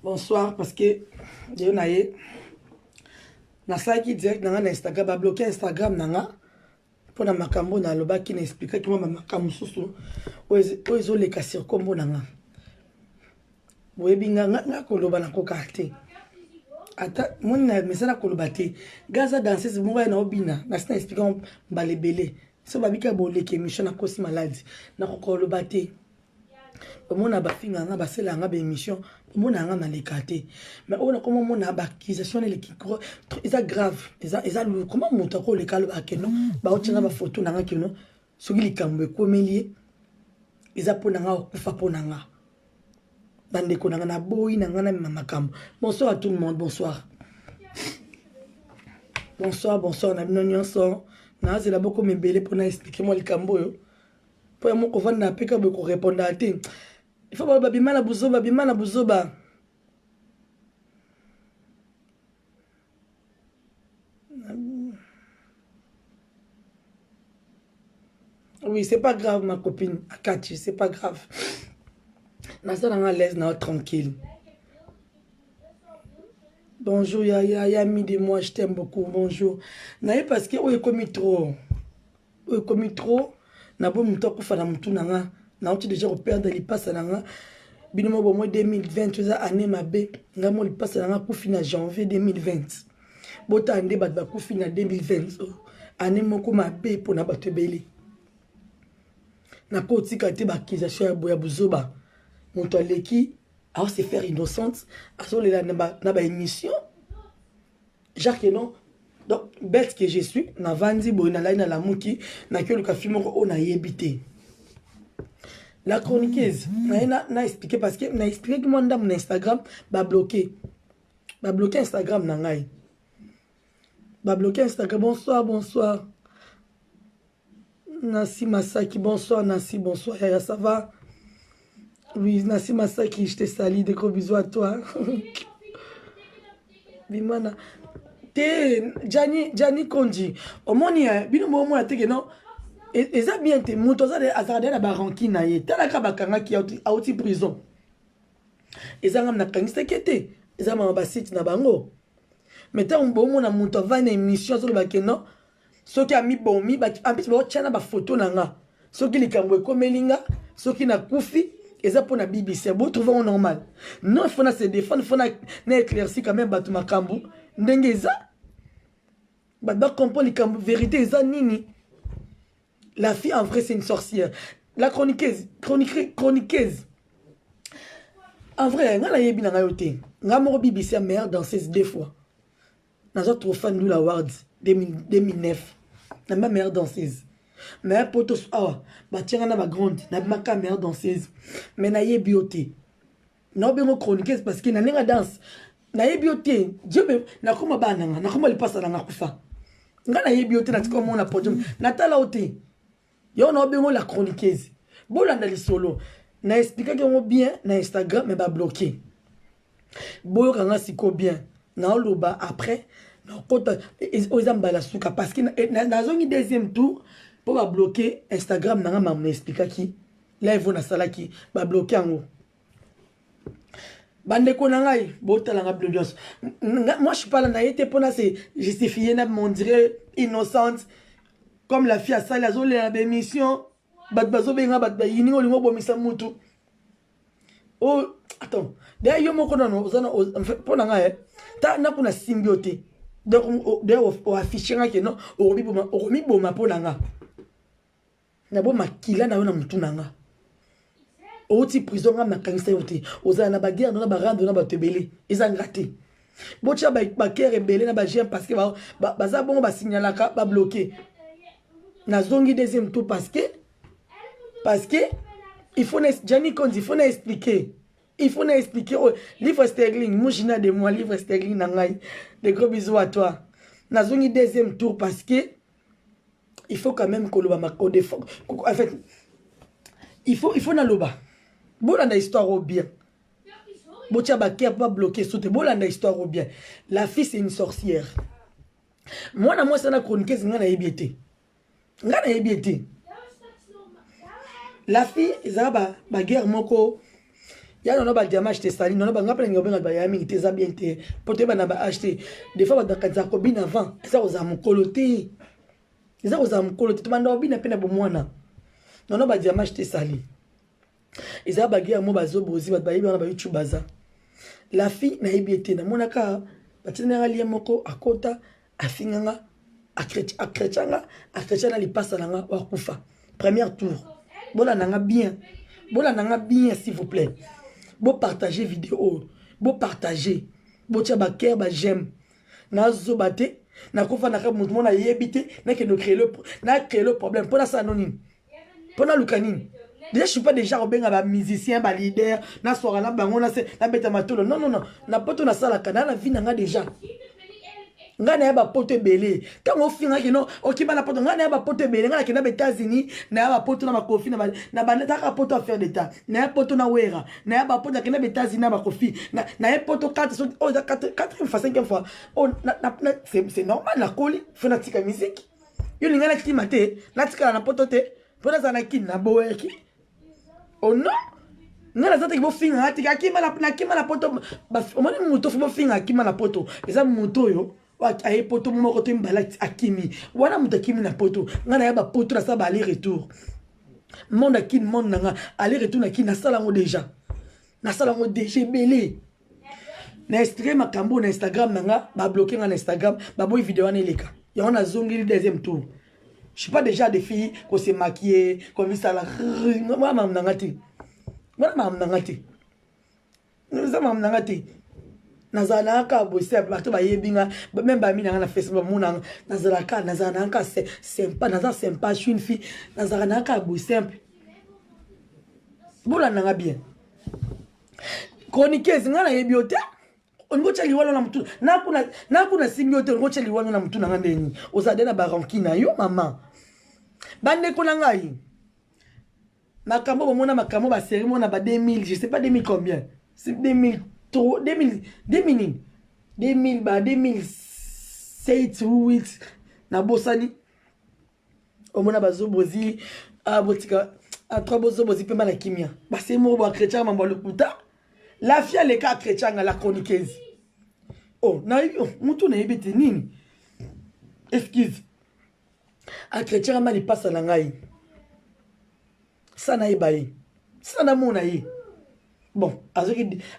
Bonsoir, parce que je n'ai pas direct dans Instagram, ba bloqué Instagram nanga pour na makambo na loba qui n'explique que moi makambo susu ozo le kasir kombo nanga. Webi nga koloba na kokarte. Ata mon na mesana koloba te. Gaza danseuse mo na obina na sina expliquer balebele. So babika boleke mission na kosi maladie na koloba te. Mona ba finga nga basela nga ba émission mona nga na lekate mais on a comment mona ba accusation les qui c'est grave ils lourd comment monta ko le kalo ba keno ba otinga ba photo na nga keno soki likambo ekomelie ils pona nga kufa pona nga bande ko na boyi na nga na makambo. Bonsoir à tout le monde, bonsoir na bino nyonso na zela boko membele pona expliquer moi likambo yo pour moi qu'on va na peka be ko répondre à te. Il faut voir babima na buzoba. Oui, c'est pas grave ma copine Akachi, c'est pas grave. Nasa na l'aise na tranquille. Bonjour ya ami de moi, je t'aime beaucoup. Bonjour. Na parce que o commis trop. Na bo muto ko fana mutu nanga. Na uti déjà repère de l'ipasa nanga. Binomo bo mois 2020 tu année mabe. Nga mo l'ipasa nanga ku fina janvier 2020. Bota ande bat ba ku fina 2020. Année moko mabe pour na batebeli. Na ko tika te ba accusation ya boya buzoba. Monto leki a se faire innocente. Aso le na ba émission. Jacques non. Donc bête que je suis na vandi bo na la muki na ke le ka film ko na yebité. La chroniqueuse, n'a expliqué parce que n'a expliqué que mon Instagram va bloquer Instagram nangai. Va bloquer Instagram. Bonsoir. Nassi Masaki, bonsoir Nassi, bonsoir. Ça va? Oui, Nassi Masaki, je te salue, des gros bisous à toi. Bimana. Gianni Kondi. Au moins bino mo a te non. Et ça bien te moto ça azarde na baranki na ye tala ka bakanga ki auti prison eza ngam na kangisa kete eza ma ba site na bango mais tant bon mon na moto va na émission sur le bakeno soki ami bomi ba en plus ba tchana ba photo nanga soki likambo ko melinga soki na kufi eza pour na BBC bo trouver au normal non il faut na se défendre il faut na éclairci quand même batu makambu ndenge eza ba comprendre likambo vérité eza nini. La fille, en vrai, c'est une sorcière. La chroniqueuse. En vrai, nga la yebi na nga yote. Nga moro BBC a meilleure danseuse deux fois. Dans un trophée Ndula Awards 2009. Na ma meilleure danseuse. Mais potos ba tianga na ba grande, na ma ka meilleure danseuse. Mais na yebi yote. Na bengo chroniqueuse parce que na nenga danse. Na yebi yote. Dieu be na koma ba nanga, na koma li passa na kufa. Nga na yebi yote na tika mo na podium. Na tala yote. Yo na bengo la chroniqueuse. Bolanda li solo. Na expliquer que bien na Instagram mais ba bloqué. Boyo kanga siko bien. Na loba après na kota ozamba la suka parce que na zongi deuxième tour pour ba bloquer Instagram na ma expliquer qui live na sala qui ba bloquer ngo. Bande ko na ngai botala nga blondios. Moi je suis pas là na été pour na c'est justifier na mon dirait innocente. Comme la fille a ça, la zone la émission, batbazo benga batba yini olingo bomisa mutu. Oh, attends. D'ailleurs yo moko non ozana pour na nga ta na kuna symbiote. Donc d'ailleurs au afficher nga que non, omi boma pour na nga. Na bo makila na yo na mutu na nga. Oti prison nga makangisa yote. Ozana na baguerre na ba rando na batebele. Ezangate. Bocha ba kere belé na ba gem parce que baza bon ba signalaka ba bloquer. Na zongi deuxième tour parce que il faut Gianni Kondi il faut expliquer oh, livre sterling mujina de moi livre sterling nangai des gros bisous à toi na zongi deuxième tour parce que il faut quand même que le en fait il faut na loba bolanda histoire au bien botia ba kia pas bloquer soute bolanda histoire au bien la fille c'est une sorcière moi ça na chroniqueuse nga na yebiete. La fille, ils ont ba guerre moko Ya non ba diamant acheter sali non ba ngapa ngaba ngaba ya mingi teza bien te pote ba na ba acheter des fois ba dakanza ko bin avant ça aux amukoloté ça aux amukoloté to banda obina pena bo mwana non ba diamant acheter sali eza ba gya mo bazo bozi ba yebi na ba YouTube baza la fille na yebi na monaka batina ngali moko akota afinganga akretchanga li passe nanga wa kufa premier tour bola nanga bien s'il vous plaît. Bon partager vidéo, bon partager, bon tia ba cœur ba j'aime. Na zobate, na kofa na ka mouvement na yebité, na que créer le problème pour la anonyme. Pour la lukanine. Déjà je suis pas déjà obenga ba musicien ba leader, na soira na bango na beta matolo. Non, na poto na sala kana la vie na déjà. Ngana ya ba poto belé tango finga kino okima na poto ngana ya ba poto belé ngana kina États-Unis na ya ba poto na makofi na ba neta poto à faire d'état na ya poto na wera na ya ba poto kina États-Unis na makofi na ya poto 4 oh 4e fois 5e fois oh c'est normal la koli fona tika musique yo lingana klimate na tika na poto te pona za na kin na boeki oh non ngana zata ki bo finga atika kima na poto ba omoni muto fo bo finga kima na poto eza muto yo aye poto moko to mbala akimi wana muta kimi na poto ngana ya ba poto na saba aller retour monde akini monde nanga aller retour na kini na sala ngo déjà belé na Instagram makambo na Instagram nanga ba bloquer na Instagram ba boy vidéo na eleka ya on a zongi le deuxième tour je suis pas déjà des filles qu'on s'est maquillé comme ça la moi mam nangati nous am nangati nazalaka bosse bato ba yebinga même ba mina na Facebook mona nazalaka sympa je suis une fille nazalaka bo simple bola nanga bien chroniqueuse ngana yebiote ongo chali wala na mtu na kuna simiote ongo chali wala na mtu nanga ndeni ozade na barankina yo mama bande ko ngai makambo bomona makambo ba série mona ba 2000 je sais pas 2000 combien c'est 2000 2007 8 na bosani omona bazobozi abotika a trois bozobozi pe mala kimia basi mo ba chrétien mambo lokuta la fia le ka chrétien la chroniqueuse oh na mutu na yebete nini excuse a chrétien mali passa na ngai sana ibaye sana mona yi bon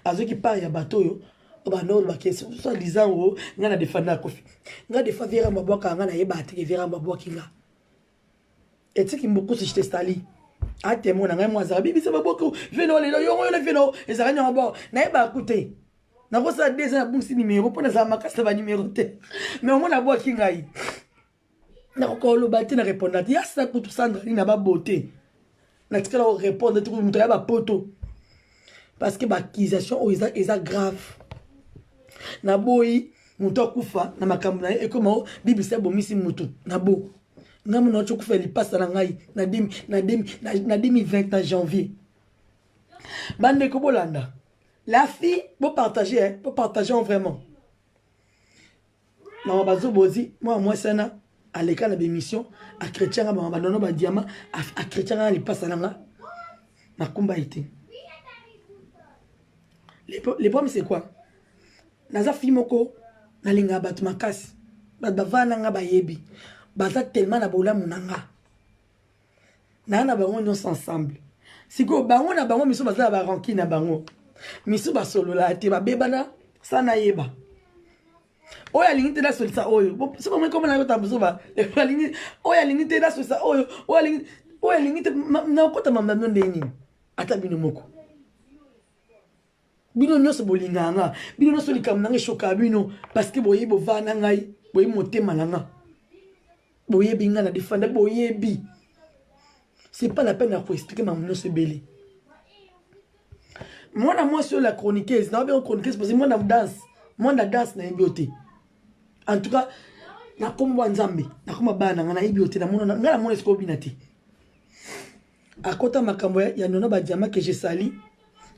azoki part ya bateau yo ba no ba keso so disant o ngana defanda kofi nga defa vera mabwaka ngana yeba te vera mabwaki nga etiki mboko si te stali ate mona ngai mwaza bibi se mabwako veno le yo le veno ezakanya mabo na yeba akute na ko sa des na bunsi numéro pona za makasa ba numéro te mais omona bwaki ngai na ko lo bati na répondre ya sa kutu sandra na ba beauté na tikala o répondre tout muto ya ba poto parce que l'accusation est grave. Na boyi muto kufa na makambo na e comme bibi se bomisi mutu na bo. Ngamu na chokufa li passe na ngai na 2020 na janvier. Bande ko bolanda. La fille pour partager vraiment. Maman bazo bozi moi sana à l'école de l'émission à chrétien maman banono ba diamant à chrétien li passe na nga na kumba été. Les problèmes c'est quoi? Naza fimoko na linga bat makasi. Bat bavana nga bayebi. Baza tellement na bola munanga. Na bango nyonso ensemble. Siko bango na bango miso baza ba ranki na bango. Miso ba solo la te ba bebana sana yeba. Oya lingite na solisa oyo. C'est pas moi comme na yota buzoba. Oya lingite na solisa oyo. Oya lingite na kota mama ndeni. Ata bino moko. Bino nyonso bolinganga bino nyonso likamnanga shoka bino parce que boye bovana ngai boye motema nanga boye binga na defanda boye bi c'est pas la peine à expliquer ma nyonso belé moi sur la chroniqueuse na bien chroniqueuse parce que moi na danse na bioté en tout cas na kombo nzambe na koma bana na bioté na mona ngala mona siko binati akota makambo ya nono ba diama que j'ai sali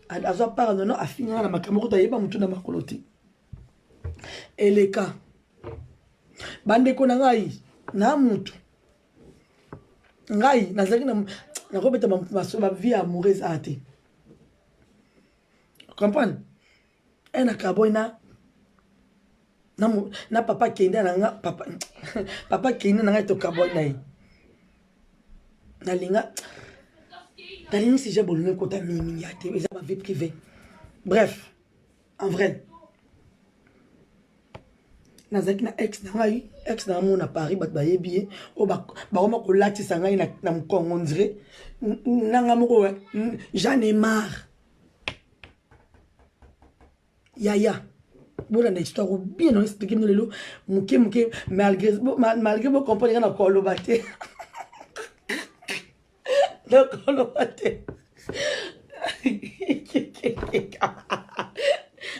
azo part non a fini na makamoko ta yeba mutu na makoloti eleka bande ko na ngai na mutu ngai nazaki na robeta ba vie amoureuse ate comprendre un akaboy na papa kende na papa papa kende na to kaboy na yi na linga si j'ai bolé kota mimi yate eza ma vie privée bref en vrai nazaki na ex na ngai ex na mon à Paris bat ba yebi o ba ma ko latisa ngai na mkongo on dirait nanga moko j'en ai marre yaya voilà une histoire bien expliqué nous lelo muke malgré vous comprenez na ko lo baté donc on lo baté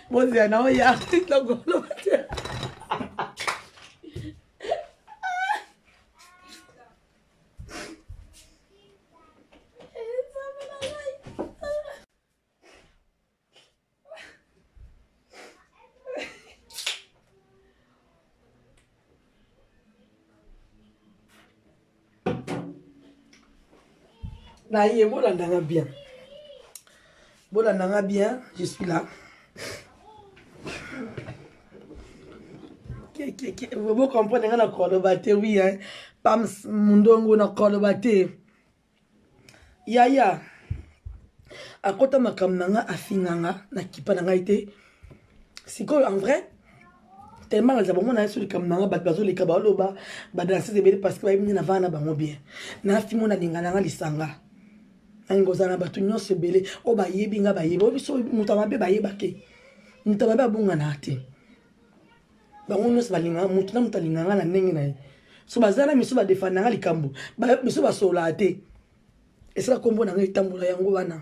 moi c'est non ya donc on lo baté Naïe, bolanda bien. Bolanda bien, je suis là. Vous comprenez que na oui, hein. Pam mundongo na kolobate. Yaya. Akota makamnanga afinganga na kipa nanga ite. Siko en vrai. Tellement les abonnés na sur le kamnanga bat bazo le kabalo ba danser de parce que ba na vana bango bien. Na fimo na lingana lisanga. Angozana batu nyonso belé o ba yebi nga ba yebi biso mutama be ba yebake mutama ba bunga na ate ba ngono se balinga mutu na mutalinga na ndenge na so bazana miso ba defanda nga likambo ba miso ba sola ate esala kombo na nga tambula yango wana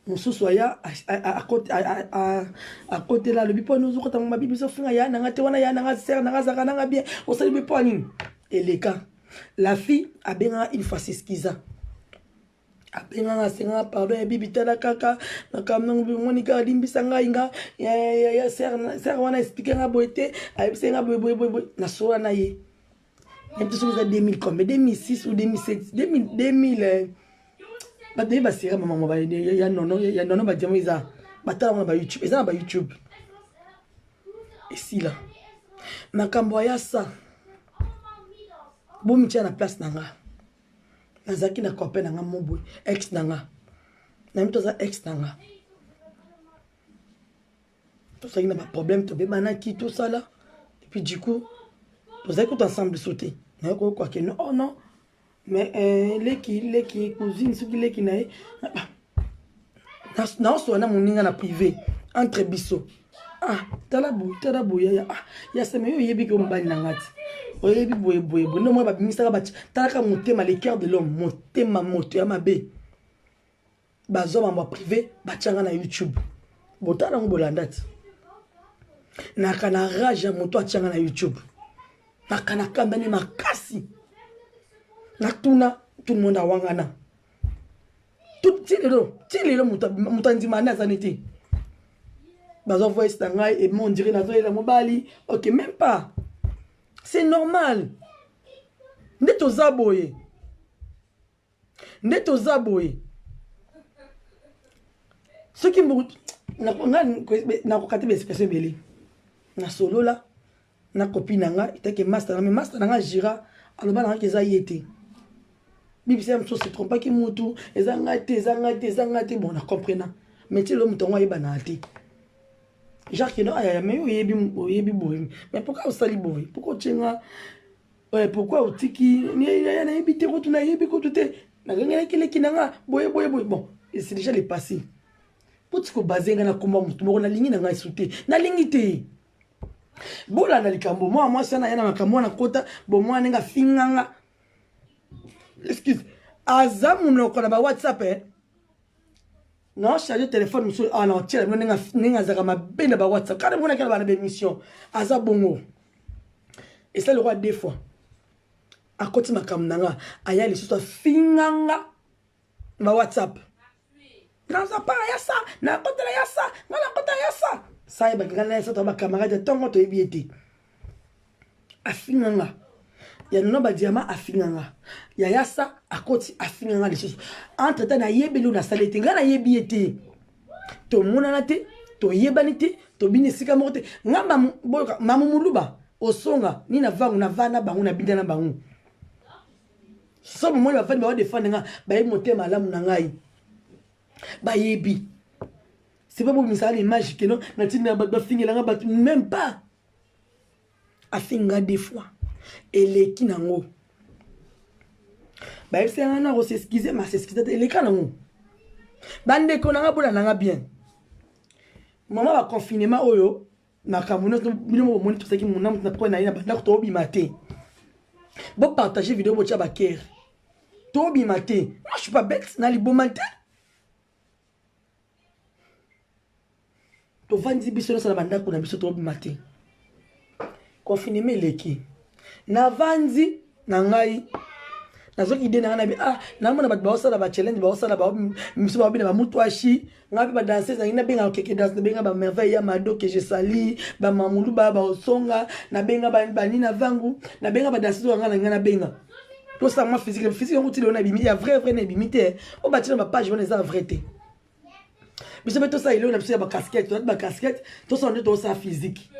mususu aya à côté là le bipo nous ko tamba bibi so funga ya na nga te wana ya na nga ser na nga zaka na nga bien o sali bipo nini et les cas la fille a bien une fois s'excusa apenga senga pardon ya bibi tala kaka na kamnango monika limbisa ngai ya ser wana expliquer nga boité ay senga boy na sola na ye même tout ça 2000 comme 2006 ou 2007 2000 ba de ba sera maman ba ya nono ba jamo iza batala ba YouTube eza ba YouTube et si là makambo ya ça bon mitia na place nanga nazaki na copain nanga mobo ex nanga na mito za ex nanga tout ça il n'a pas problème to be banaki tout ça là et puis du coup vous avez tout ensemble sauter na quoi que non oh non mais les cousine ce qui les qui nae na so na moninga na privé entre biso ah tala bou ya sema yo yebi ko mbali na ngati oyebi boye no moi ba bimisaka ba talaka motema le cœur de l'homme motema moto ya mabe bazo ba privé ba tianga na YouTube botala ngo bolandati na kana rage moto tianga na YouTube na kana kambani makasi na tuna tout le monde awangana tout tilelo mutanzi mana zaniti bazo voice tanga et mon dirait na zo la mobali OK même pas. C'est normal. Neto zaboye. Ce qui me na ko kati expression belé. Na solo là, na copine nga itake master mais master nga jira aloba na ke za yete. Bibi c'est même chose se trompe pas ki mutu ezangate bon na comprendre. Mais tu le mutongo yeba na ati. Jacques non aya mais oyebi boye mais pourquoi on sali boye pourquoi tu nga ouais pourquoi otiki ni na yebite ko tuna yebi ko tute na ngana kile kinanga boye bon et c'est déjà le passé pour tiko bazenga na komba mutu moko na lingi na ngai souté na lingi te bola na likambo moi sana yana makambo na kota bo moi nga finganga excuse azamu no ko na ba WhatsApp non, chargé le téléphone, monsieur. Ah non, tiens, n'enga zagama ben ba WhatsApp. Quand on a quelle bonne émission, aza bongo. Et ça le roi des fois. À côté ma kamnanga, aya les choses finganga ma WhatsApp. Non, ça pas ya ça. Na côté ya ça. Na côté ya ça. Ça y est, bagana ça ta camarade tongo to ebiete. Afinganga. Ya no ba diama afinganga. Ya yasa akoti afinganga les choses. Entre temps na yebelu na salete ngana yebiete. to monana te to yebani te to bini sika moko te ngamba mamu muluba osonga ni na vangu na vana bangu na bindana bangu sobo mwana bafani ba defendre nga ba yebi motema malamu na ngai ba yebi c'est pas pour misala image que non na tina ba fingela nga ba même pas a finga des fois et les kinango ba yebi c'est nga s'excuser ma s'excuser les kanango bande ko nga bola nga bien maman va confinement oyo na kamuno bino moni tout ça qui mon âme na prendre na banda ko bi matin bon partager vidéo bo tia ba ker to bi matin moi je suis pas bête na li bon matin to vandi biso na sala banda ko na biso to bi matin confinement leki na vandi na ngai nazo idée na bi na mona ba osala ba challenge ba osala ba miso ba bina ba mutu ashi ngapi ba danser na benga keke danser benga ba merveille ya mado que je sali ba mamulu ba osonga na benga ba nina vangu na benga ba danser nga na benga to ça moi physique on tile on a bimi ya vrai na bimité o ba tile ba page on eza vrai té biso beto ça il on a biso ba casquette to ça on est to ça physique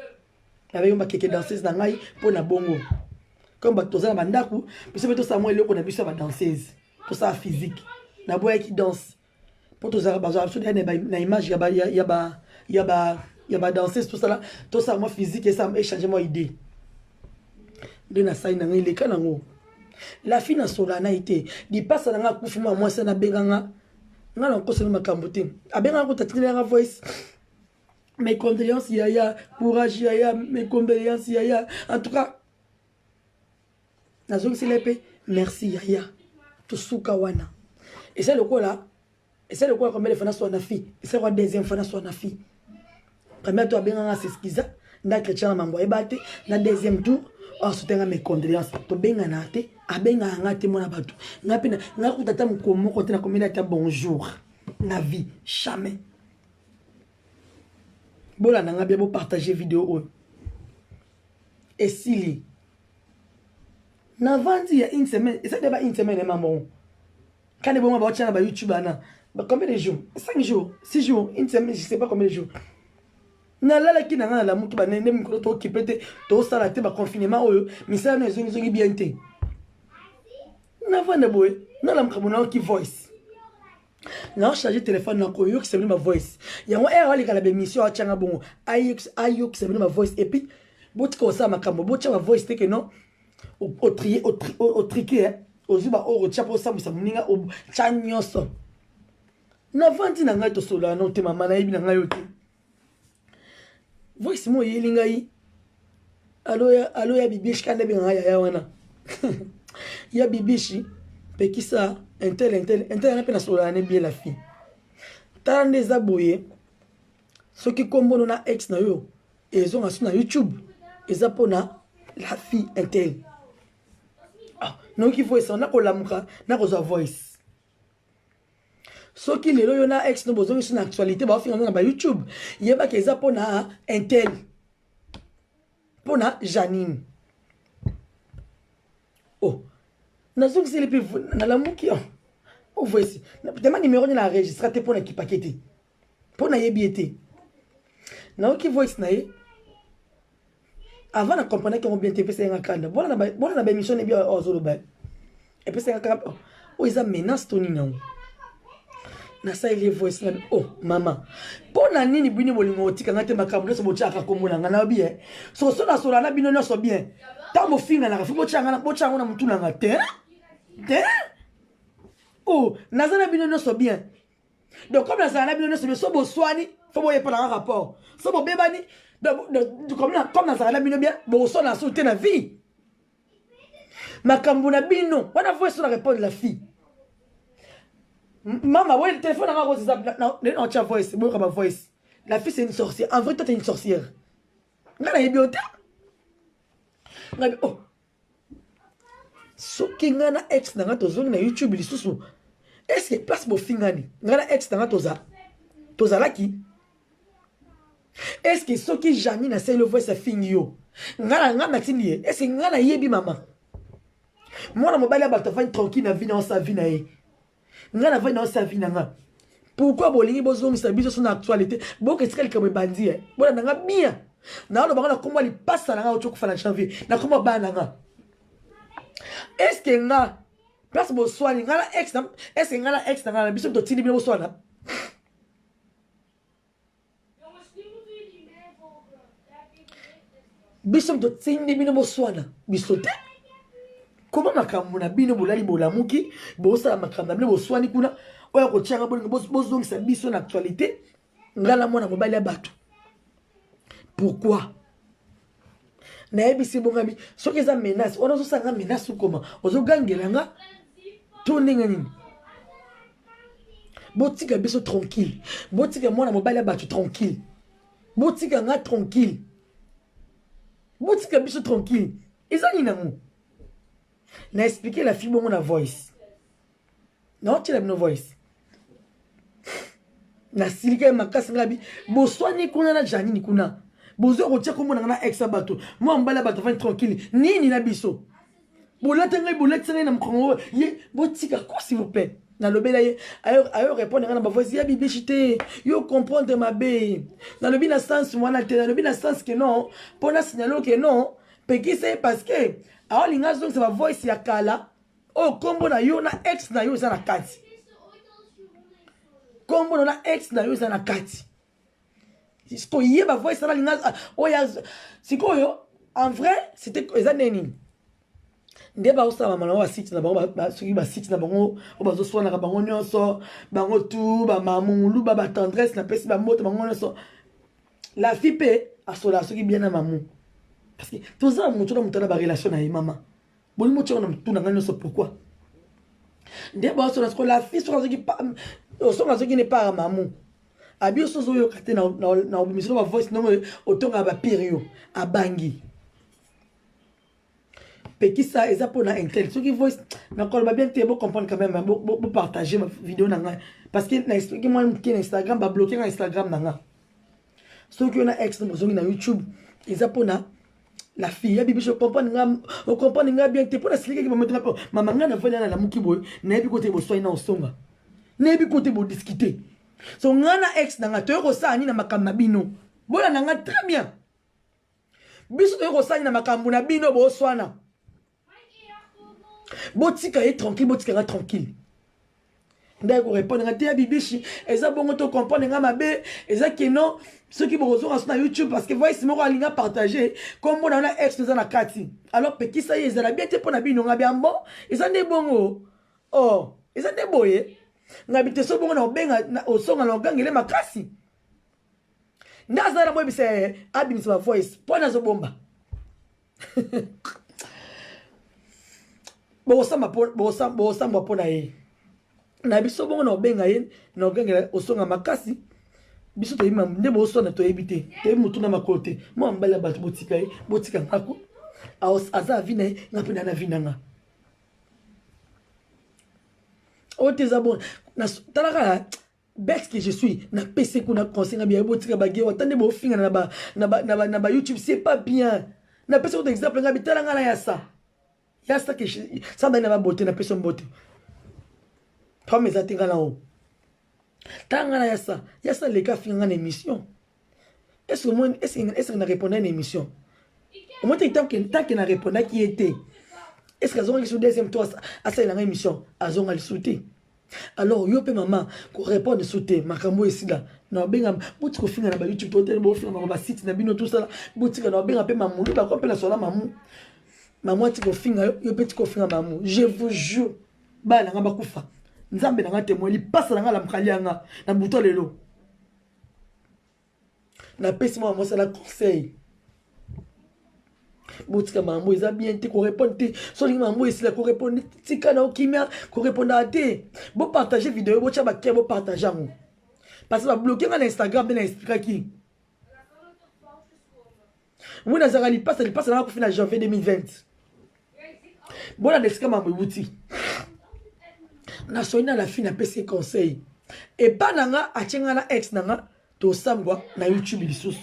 avec ba keke danser na ngai pour na bongo comme batoza na bandaku biso beto ça moi eloko na biso ba danseuse to ça physique na boya qui danse pour to ça bazo absolument na image ya ba danseuse tout ça là to ça moi physique et ça échanger moi idée de na sai na ngai le kanango la fille na solana été di passe na nga kufuma moi ça na benganga nga na kosela makambo te abenga ko tatina nga voice mes condoléances yaya courage yaya mes condoléances yaya en tout cas nazo c'est l'épée merci yaya to suka wana et c'est le quoi là et c'est le quoi comme les fana so na fille et c'est quoi deuxième fana so na fille première to abenga nga s'excusa nda chrétien mambo ebate na deuxième tour on soutenga mes condoléances to benga na te abenga nga te mona batu ngapina ngakutata mukomo kote na komina ta bonjour na vie jamais bola na ngabia bo partager vidéo et sili na vandi ya une semaine et ça débat une semaine maman quand les bon ba tchana ba YouTube ana combien de jours 5 jours 6 jours une semaine je sais pas combien de jours na lala ki na la mutu ba nende micro to kipete to sala te ba confinement oyo misala no zongi bien te na vanda boy na la mkabona ki voice na charger téléphone na ko yo ki c'est ma voice ya ngo era likala be mission a tchanga bongo ayo ki c'est ma voice et puis botiko sa makambo botcha ma voice te que non au triqué au zuba au chapo sa musa muninga au chanyoso na vandi na ngai to sola no te mama na ibi na ngai yote voice mo yelinga yi allo ya bibishi kanda bi ngai ya wana ya bibishi pekisa intel na pena sola na bien la fille tande za boye soki kombono na ex na yo ezo ngasu na YouTube eza pona la fille intel non qui voice on a ko lamuka na ko za voice soki lelo yo na ex no bozongi sur actualité ba finga na ba YouTube yeba ke eza pona intel pona Janine oh nazongi c'est le plus na lamuki oh voice demain numéro na enregistrer te pona ki paqueté pona yebiete na ki voice na ye avant de comprendre qu'on bien TV c'est un candidat voilà la émission est bien aux autres et puis c'est un candidat oh ils a menace Tony non na ça il est voice là oh maman pour na nini bini bolingo tika ngate makambo so bochaka komona ngana bien so na so na bino so bien tambo finga na fo bochanga na mutu na ngate te oh na za na bino so bien donc comme na za na bino so bien so bo swani fo boye pas un rapport so bo bebani comme dans la bino bien bon son a sauté la vie makambo na bino wana voix sur la répondre la fille maman ouais le téléphone a rose non tu as voice bon comme voice la fille c'est une sorcière en vrai toi t'es une sorcière ngana yebiota ngabi oh so kingana ex na ngato zoni na YouTube lisusu est-ce que place bo fingani ngana ex na ngato za laki est-ce que ce qui Janine a c'est le voix sa fille yo ngana matini est-ce que ngana yebi maman moi na mobali ba ta tranquille na vie na sa vie na e ngana va na sa vie na nga Pourquoi bolingi bozongi sa biso son actualité? Bon que c'est comme bandi hein. Bon nanga bien. Na lo banga comment il passe na nga ocho ko fala janvier. Na comment ba nanga. Est-ce que nga place bo soigner nga la ex na est-ce que nga la ex na biso to tindi bo soigner? Biso to tindi bo soigner. Biso te. Comment makambo na bino bolali bolamuki bo sala makambo na bino bo soigner kuna. Oya ko tianga bolingo bozongi sa biso na actualité. Ngala mona mobali ya bato. Pourquoi? Naebi si bongami soki eza menace ona sanga menace comment ozo gangelanga to ndenge nini botika biso tranquille botika mwana mobali ya bato tranquille botika nga tranquille botika biso tranquille eza nini nango na expliquer la fille bongo na voice non tu no voice na silika makasi ngabi bo soigner kuna na janini kuna bozo ko tia ko mona na ex bato moi mbala bato va tranquille nini na biso bolata ngai bolata ngai na mkongo ye botika ko s'il vous plaît na lobela ye ayo répondre na ba voice ya bibi chité yo comprendre ma bé na lobi na sens moi na te na lobi na sens que non pour na signaler que non pe qui c'est parce que ayo linga donc c'est ma voice ya kala oh kombo na yo na ex na yo za na kati kombo na ex na yo za na kati Siko yeba voice ça linga oya siko yo en vrai c'était eza neni ndeba osama mala wa site na bango ba soki ba site na bango obazo swana ka bango nyonso bango tout ba mamulu ba tendresse na pesi ba moto bango nyonso la fille pe asola soki bien na mamu parce que tous ça mutu na mutu na ba relation na mama boni mutu na mutu na nyonso pourquoi ndeba osona siko la fille soki n'est pas mamu Abio sozo yo kate na obimisolo ba voice non otonga ba pirio abangi peki ça eza pour na intel soki voice na ko ba bien te bo comprendre quand même bo partager ma vidéo na parce que na expliquer moi ki na Instagram ba bloquer na Instagram na soki on a ex na zongi na YouTube eza pour na la fille ya bibi je comprendre nga bien te pour na expliquer ki ba mettre mama nga na vona na mukiboy na bi côté bo soin na osonga na bi côté bo discuter. So ngana ex nanga toyo sani na makambo bino. Bola nanga très bien. Biso toyo sani na makambo na bino bo swana. Botika est tranquille, botika nga tranquille. Ndai ko répondre nga te bibishi, eza bongo to comprendre nga mabe, eza que non, ceux qui bozo na YouTube parce que voice moko alinga partager comme on a ex na kati. Alors pe ki ça y est, eza bien te pona bino nga bien bon, eza ne bongo. Oh, eza ne boye. Ngabite so bongo na obenga osonga na ogangele makasi ndazara mwe bise abimisa ba voice pona zo bomba bo samba pona ye na biso bongo na obenga ye na ogangele osonga makasi biso to yima nde bo sona to ebite te mutu na makote mo mbala batu botika ngako aza vina ngapena na vinanga oh tes abonnés na talaka bête que je suis na PC kuna conseil na bien botika bagewa tande bo finga na ba YouTube c'est pas bien na PC autre exemple ngabi talanga na yasa que ça na ba beauté na PC beauté pas mes atinga na o talanga na yasa les gars finga na émission est-ce que na répondre à une émission au moins tant que na répondre qui était. Est-ce qu'ils ont une deuxième tour à cette émission? Ils ont le soutien. Alors, yo pe maman, ko répondre soutien, makambo ici là. Na benga, buti ko finga na ba YouTube to tele bo finga na ba site na bino tout ça là. Buti ka na benga pe mamu, ba ko pe la sola mamu. Maman ti ko finga yo pe ti ko finga mamu. Je vous jure, ba na ngamba kufa. Nzambe na ngate mo li passe na ngala mkhalianga na buto lelo. Na pesi mo ça la conseil. Botika mambo eza bien te ko répondre te so linga mambo esi la ko répondre tika na okimia ko répondre te bo partager vidéo bo tia ba ke bo partager ngo parce que ba bloquer na Instagram na expliquer ki moi na zara li passe na ko fina janvier 2020 bona desika mambo buti na soina la fina PC conseil et pas nanga achenga na ex nanga to sambwa na YouTube lisusu.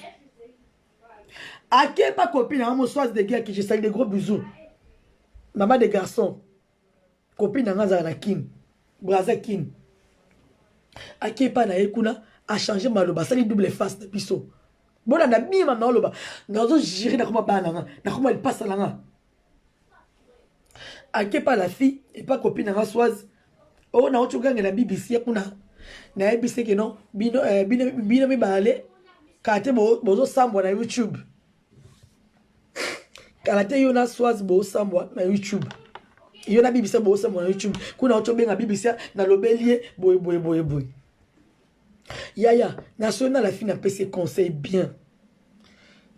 À quel ma copine a mon soir de guerre qui je salue des gros bisous. Maman des garçons. Copine a na King. Braza King. Akepa na ekuna a changé maloba ça double face de biso bona na bima na loba nazo gérer na koma bana na koma il passe là Akepa la fille et pas copine na Soise oh na ocho gange na BBC kuna na BBC que non bino bino mi balé kate bozo sambwa na YouTube kalate yo na Soise bo sambwa na YouTube yo na BBC bo sambwa na YouTube kuna ocho benga BBC na lobelie boy Yaya, national la fille n'a pas ses conseils bien.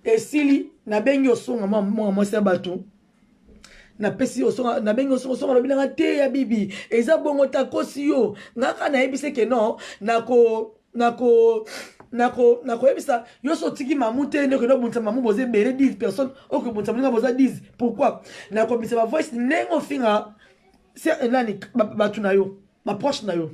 Et si na bengi au son moi c'est bateau. Na pesi au son na bengi au son na bina te ya bibi. Eza bongo ta kosi yo. Ngaka na ebise ke non nako ebisa yo so tiki mamute ne ko no bunta mamu boze bere 10 personnes o ko bunta mlinga boza 10. Pourquoi? Nako bisa ba voice nengo finga c'est nani batu na yo. Ma proche na yo.